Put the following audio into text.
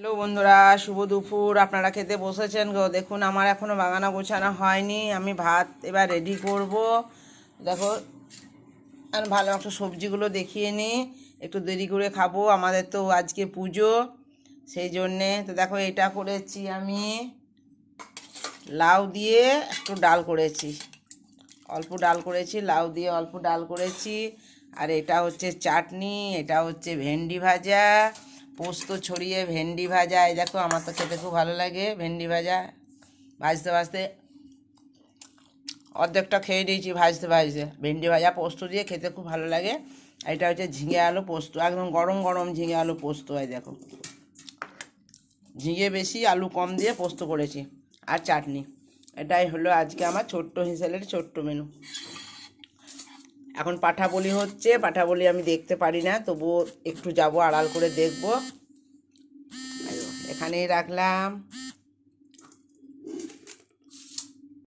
Hello বন্ধুরা, শুভ দুপুর। আপনারা খেতে বসেছেন গো। দেখুন আমার এখনও বাগানা গোছানো হয়নি। আমি ভাত এবার রেডি করব। দেখো, আর ভালো একটা সবজিগুলো দেখিয়ে নিই, একটু দেরি করে খাবো। আমাদের তো আজকে পুজো, সেই জন্যে। তো দেখো, এটা করেছি আমি লাউ দিয়ে একটু ডাল করেছি, অল্প ডাল করেছি, লাউ দিয়ে অল্প ডাল করেছি। আর এটা হচ্ছে চাটনি, এটা হচ্ছে ভেন্ডি ভাজা, পোস্ত ছড়িয়ে ভেন্ডি ভাজা। এই দেখো, আমার তো খেতে খুব ভালো লাগে ভেন্ডি ভাজা। ভাজতে ভাজতে অর্ধেকটা খেয়ে দিয়েছি, ভাজতে ভাজতে। ভেন্ডি ভাজা পোস্ত দিয়ে খেতে খুব ভালো লাগে। এটা হচ্ছে ঝিঙে আলু পোস্ত, একদম গরম গরম ঝিঙে আলু পোস্ত। হয় দেখো, ঝিঙে বেশি আলু কম দিয়ে পোস্ত করেছি, আর চাটনি। এটাই হলো আজকে আমার ছোট্ট হিসেলের ছোট্ট মেনু। এখন পাঠা বলি হচ্ছে, পাঠা বলি আমি দেখতে পারি না, তবুও একটু যাব, আড়াল করে দেখব। এখানেই রাখলাম।